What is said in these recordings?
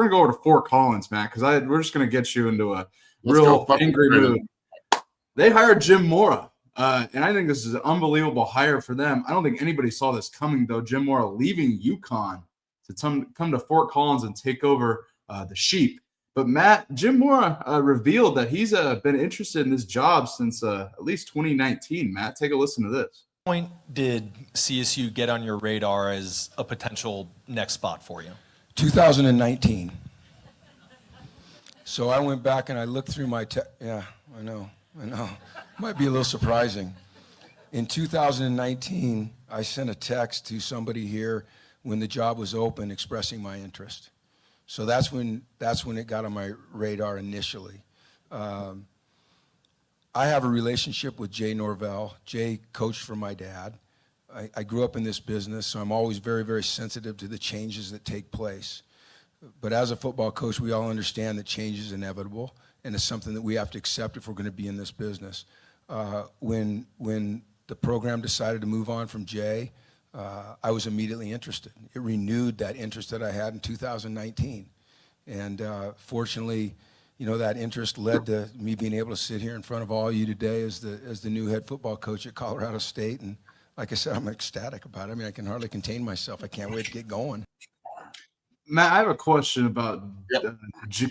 to go over to Fort Collins, Matt, because we're just going to get you into a real angry mood. They hired Jim Mora, and I think this is an unbelievable hire for them. I don't think anybody saw this coming, though. Jim Mora leaving UConn to come to Fort Collins and take over the Sheep. But Matt, Jim Mora revealed that he's been interested in this job since at least 2019. Matt, take a listen to this. Point did CSU get on your radar as a potential next spot for you? 2019. So I went back and I looked through my yeah, I know. Might be a little surprising. In 2019, I sent a text to somebody here when the job was open expressing my interest. So that's when it got on my radar initially. I have a relationship with Jay Norvell. Jay coached for my dad. I grew up in this business, so I'm always very, very sensitive to the changes that take place. But as a football coach, we all understand that change is inevitable, and it's something that we have to accept if we're going to be in this business. When the program decided to move on from Jay, I was immediately interested. It renewed that interest that I had in 2019. And fortunately, that interest led to me being able to sit here in front of all of you today as the new head football coach at Colorado State. And like I said, I'm ecstatic about it. I mean, I can hardly contain myself. I can't wait to get going. Matt, I have a question about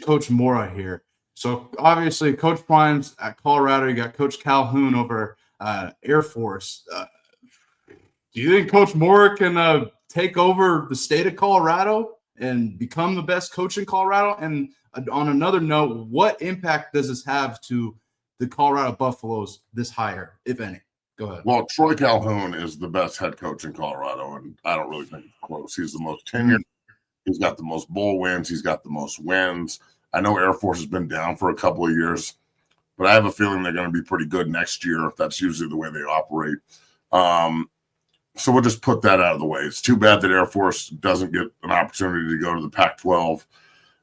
Coach Mora here. So obviously, Coach Prime's at Colorado. You got Coach Calhoun over Air Force. Do you think Coach Mora can take over the state of Colorado and become the best coach in Colorado? And on another note, what impact does this have to the Colorado Buffaloes, this hire, if any? Go ahead. Well, Troy Calhoun is the best head coach in Colorado, and I don't really think it's close. He's the most tenured. He's got the most bowl wins. He's got the most wins. I know Air Force has been down for a couple of years, but I have a feeling they're going to be pretty good next year. That's usually the way they operate. So we'll just put that out of the way. It's too bad that Air Force doesn't get an opportunity to go to the Pac-12.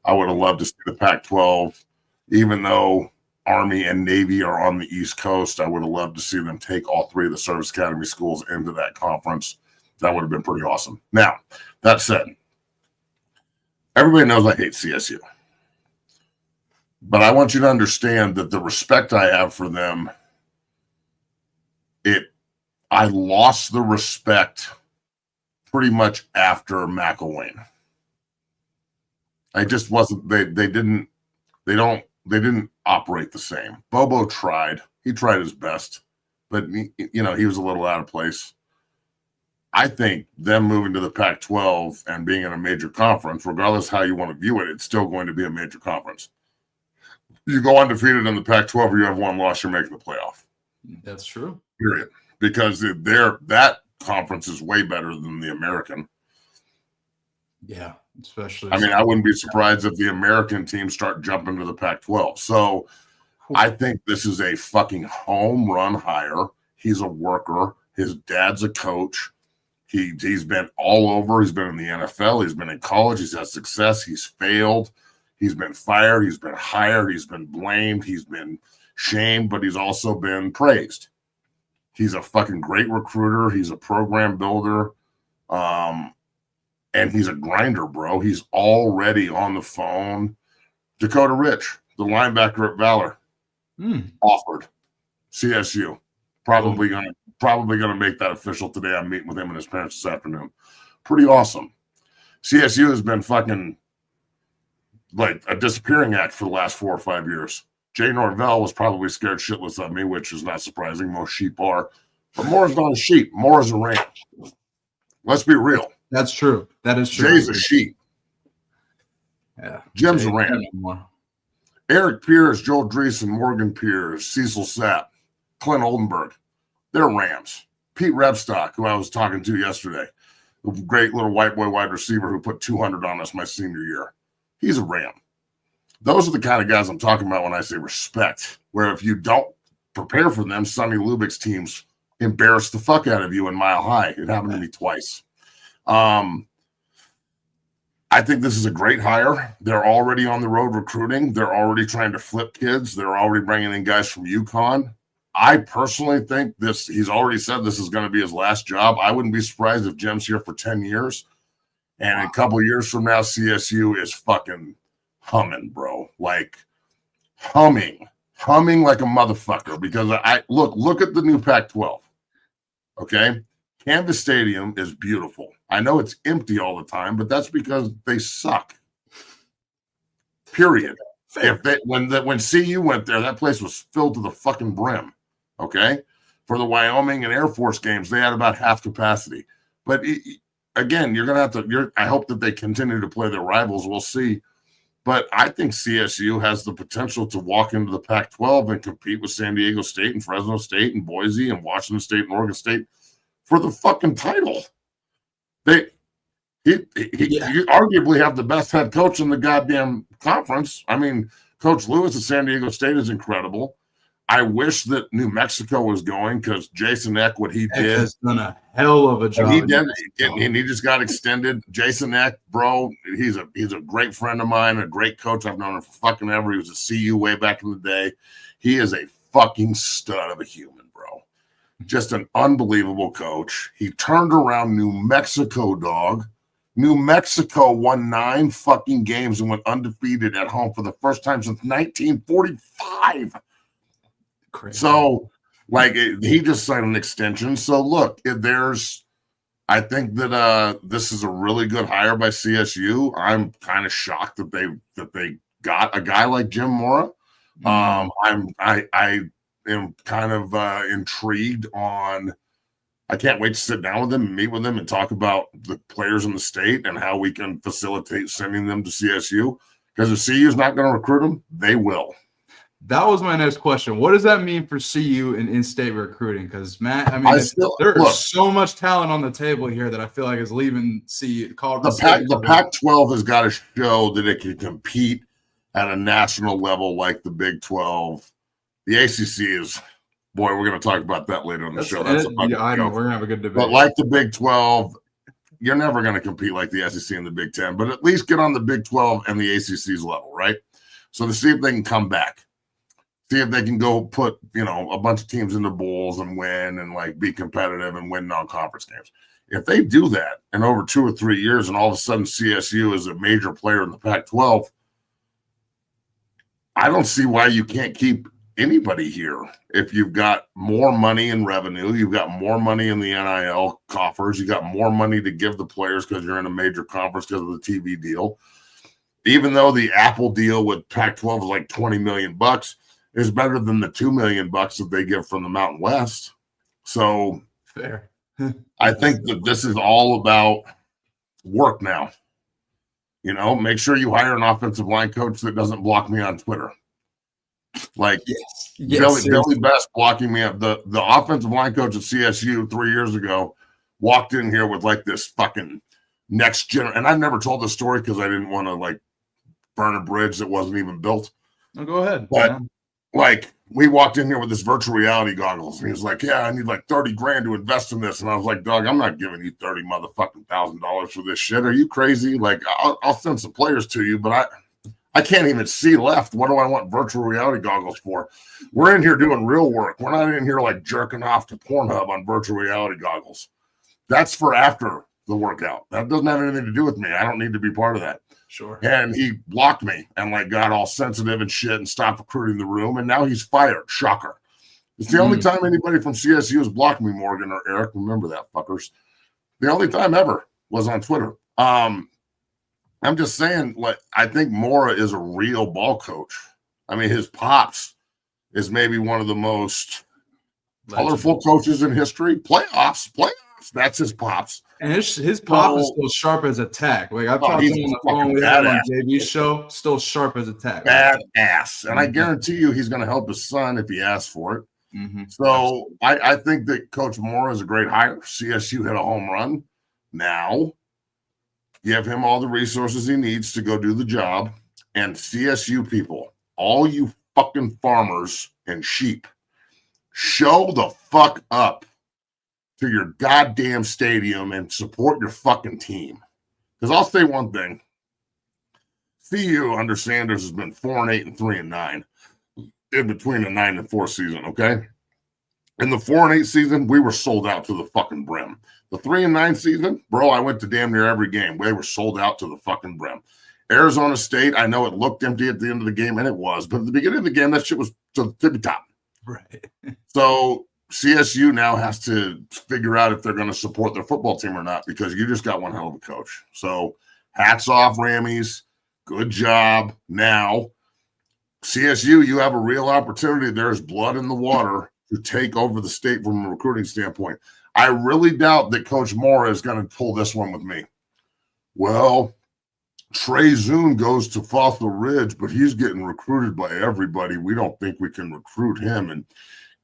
I would have loved to see the Pac-12, even though Army and Navy are on the East Coast. I would have loved to see them take all three of the service academy schools into that conference. That would have been pretty awesome. Now, that said, everybody knows I hate CSU. But I want you to understand that the respect I have for them, I lost the respect pretty much after McElwain. I just wasn't. They didn't operate the same. Bobo tried. He tried his best, but he was a little out of place. I think them moving to the Pac-12 and being in a major conference, regardless how you want to view it, it's still going to be a major conference. You go undefeated in the Pac-12 or you have one loss, you're making the playoff. That's true. Period. Because that conference is way better than the American. Yeah, especially. I mean, I wouldn't be surprised if the American teams start jumping to the Pac-12. So I think this is a fucking home run hire. He's a worker. His dad's a coach. He's been all over. He's been in the NFL. He's been in college. He's had success. He's failed. He's been fired. He's been hired. He's been blamed. He's been shamed, but he's also been praised. He's a fucking great recruiter. He's a program builder. And he's a grinder, bro. He's already on the phone. Dakota Rich, the linebacker at Valor, offered CSU. Probably gonna make that official today. I'm meeting with him and his parents this afternoon. Pretty awesome. CSU has been fucking like a disappearing act for the last 4 or 5 years. Jay Norvell was probably scared shitless of me, which is not surprising. Most sheep are. But Mora's not a sheep. Mora's a ram. Let's be real. That's true. That is true. Jay's a sheep. Yeah. Jim's a ram. Eric Pierce, Joel Dreesen, Morgan Pierce, Cecil Sapp, Clint Oldenburg. They're rams. Pete Rebstock, who I was talking to yesterday, the great little white boy wide receiver who put 200 on us my senior year. He's a ram. Those are the kind of guys I'm talking about when I say respect, where if you don't prepare for them, Sonny Lubbock's teams embarrass the fuck out of you in Mile High. It happened to me twice. I think this is a great hire. They're already on the road recruiting. They're already trying to flip kids. They're already bringing in guys from UConn. I personally think he's already said this is going to be his last job. I wouldn't be surprised if Jim's here for 10 years. And a couple of years from now, CSU is fucking humming, bro. Like humming like a motherfucker. Because I look at the new Pac-12. Okay, Canvas Stadium is beautiful. I know it's empty all the time, but that's because they suck. Period. When CU went there, that place was filled to the fucking brim. Okay, for the Wyoming and Air Force games, they had about half capacity. But again, you're gonna have to. I hope that they continue to play their rivals. We'll see. But I think CSU has the potential to walk into the Pac-12 and compete with San Diego State and Fresno State and Boise and Washington State and Oregon State for the fucking title. You arguably have the best head coach in the goddamn conference. I mean, Coach Lewis at San Diego State is incredible. I wish that New Mexico was going because Jason Eck, what he did, has done a hell of a job. He did, and he just got extended. Jason Eck, bro, he's a great friend of mine, a great coach. I've known him for fucking ever. He was a CU way back in the day. He is a fucking stud of a human, bro. Just an unbelievable coach. He turned around New Mexico, dog. New Mexico won 9 fucking games and went undefeated at home for the first time since 1945. Crazy. So, like, he just signed an extension. So, look, I think that this is a really good hire by CSU. I'm kind of shocked that they got a guy like Jim Mora. I am kind of intrigued on. I can't wait to sit down with him and meet with him and talk about the players in the state and how we can facilitate sending them to CSU. Because if CU is not going to recruit them, they will. That was my next question. What does that mean for CU and in-state recruiting? Because, Matt, I mean, there's so much talent on the table here that I feel like is leaving CU. The Pac-12 has got to show that it can compete at a national level like the Big 12. The ACC is, boy, we're going to talk about that later on the show. I know. We're going to have a good debate. But like the Big 12, you're never going to compete like the SEC and the Big 10. But at least get on the Big 12 and the ACC's level, right? So to see if they can come back. See if they can go put, a bunch of teams into bowls and win and like be competitive and win non-conference games. If they do that in over 2 or 3 years and all of a sudden CSU is a major player in the Pac-12, I don't see why you can't keep anybody here. If you've got more money in revenue, you've got more money in the NIL coffers, you got more money to give the players because you're in a major conference because of the TV deal. Even though the Apple deal with Pac-12 is like $20 million, is better than the $2 million that they give from the Mountain West. So fair. I think that this is all about work now. Make sure you hire an offensive line coach that doesn't block me on Twitter. Like Billy Best blocking me up. The offensive line coach at CSU 3 years ago walked in here with like this fucking next gen. And I've never told this story because I didn't want to like burn a bridge that wasn't even built. No, go ahead. But like we walked in here with this virtual reality goggles, and he was like, "Yeah, I need like $30,000 to invest in this." And I was like, "Dog, I'm not giving you $30,000 for this shit. Are you crazy? Like, I'll send some players to you, but I can't even see left. What do I want virtual reality goggles for? We're in here doing real work. We're not in here like jerking off to Pornhub on virtual reality goggles. That's for after the workout. That doesn't have anything to do with me. I don't need to be part of that." Sure. And he blocked me and like got all sensitive and shit and stopped recruiting the room. And now he's fired. Shocker. It's the only time anybody from CSU has blocked me, Morgan or Eric. Remember that, fuckers. The only time ever was on Twitter. I'm just saying, like, I think Mora is a real ball coach. I mean, his pops is maybe one of the most colorful coaches in history. Playoffs. That's his pops. And his pop is still sharp as a tack. Like I talked to him on the phone. We had on JV's show. Still sharp as a tack. Badass. And I guarantee you he's going to help his son if he asks for it. Mm-hmm. So I think that Coach Mora is a great hire. CSU hit a home run. Now give him all the resources he needs to go do the job. And CSU people, all you fucking farmers and sheep, show the fuck up to your goddamn stadium and support your fucking team. Because I'll say one thing. CU under Sanders has been 4-8 and 3-9 in between the 9-4 season, okay? In the 4-8 season, we were sold out to the fucking brim. The 3-9 season, bro, I went to damn near every game. They were sold out to the fucking brim. Arizona State, I know it looked empty at the end of the game, and it was, but at the beginning of the game, that shit was to the tippy top. Right. So CSU now has to figure out if they're going to support their football team or not, because you just got one hell of a coach. So hats off, Rammies. Good job. Now, CSU, you have a real opportunity. There's blood in the water to take over the state from a recruiting standpoint. I really doubt that Coach Mora is going to pull this one with me. Well, Trey Zune goes to Fossil Ridge, but he's getting recruited by everybody. We don't think we can recruit him. And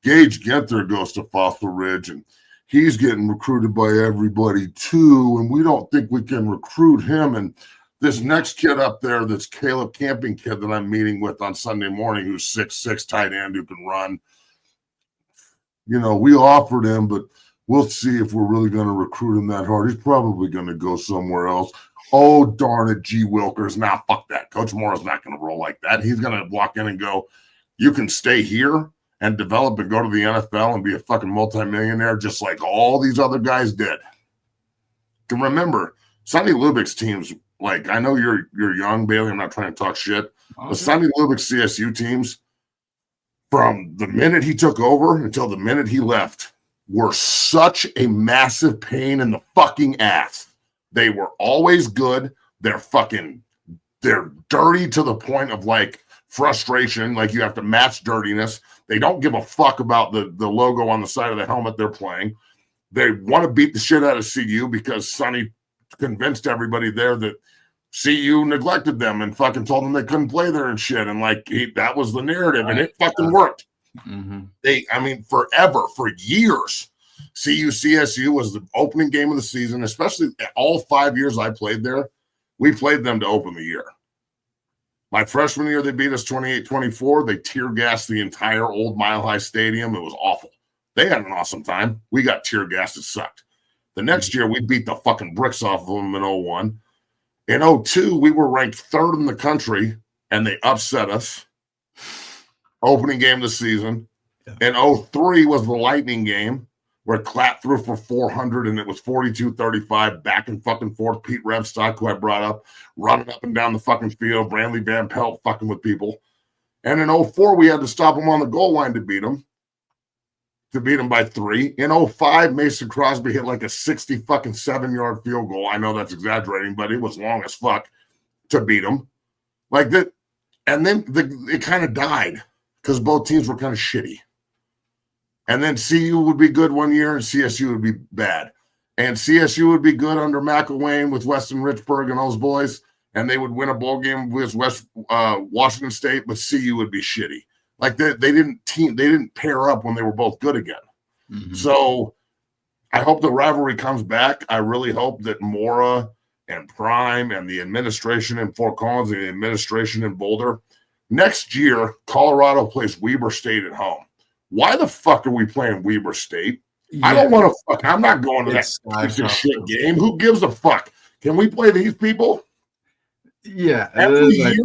Gage Genther goes to Fossil Ridge, and he's getting recruited by everybody too. And we don't think we can recruit him. And this next kid up there, this Caleb Camping kid that I'm meeting with on Sunday morning, who's 6'6", tight end who can run. You know, we offered him, but we'll see if we're really going to recruit him that hard. He's probably going to go somewhere else. Oh, darn it, G. Wilkers. Nah, fuck that. Coach Mora's not going to roll like that. He's going to walk in and go, you can stay here and develop and go to the NFL and be a fucking multimillionaire just like all these other guys did. And remember, Sonny Lubbock's teams, like, I know you're young, Bailey. I'm not trying to talk shit. Okay. The Sonny Lubbock CSU teams, from the minute he took over until the minute he left, were such a massive pain in the fucking ass. They were always good. They're dirty to the point of like frustration. Like you have to match dirtiness. They don't give a fuck about the logo on the side of the helmet they're playing. They want to beat the shit out of CU because Sonny convinced everybody there that CU neglected them and fucking told them they couldn't play there and shit. And like that was the narrative, and it fucking worked. Mm-hmm. Forever, for years, CSU was the opening game of the season, especially all 5 years I played there. We played them to open the year. My freshman year, they beat us 28-24. They tear gassed the entire old Mile High Stadium. It was awful. They had an awesome time. We got tear gassed. It sucked. The next year, we beat the fucking bricks off of them in 01. In 02, we were ranked third in the country, and they upset us. Opening game of the season. In 03 was the Lightning game where Clapp threw for 400 and it was 42-35 back and fucking forth. Pete Revstock, who I brought up, running up and down the fucking field. Brantley Van Pelt fucking with people. And in 04, we had to stop him on the goal line to beat him by 3. In 05, Mason Crosby hit like a 7-yard field goal. I know that's exaggerating, but it was long as fuck to beat him. Like that. And then it kind of died because both teams were kind of shitty. And then CU would be good one year and CSU would be bad. And CSU would be good under McElwain with Weston Richburg and those boys, and they would win a bowl game with Washington State, but CU would be shitty. Like they didn't pair up when they were both good again. Mm-hmm. So I hope the rivalry comes back. I really hope that Mora and Prime and the administration in Fort Collins and the administration in Boulder, next year, Colorado plays Weber State at home. Why the fuck are we playing Weber State? Yeah. I don't want to fuck. I'm not going to that piece of shit game. Who gives a fuck? Can we play these people? Yeah. Every year?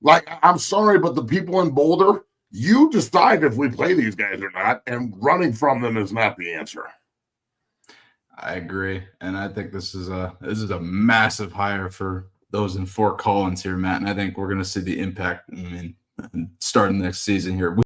Like, I'm sorry, but the people in Boulder, you decide if we play these guys or not, and running from them is not the answer. I agree. And I think this is a massive hire for those in Fort Collins here, Matt. And I think we're going to see the impact starting next season here.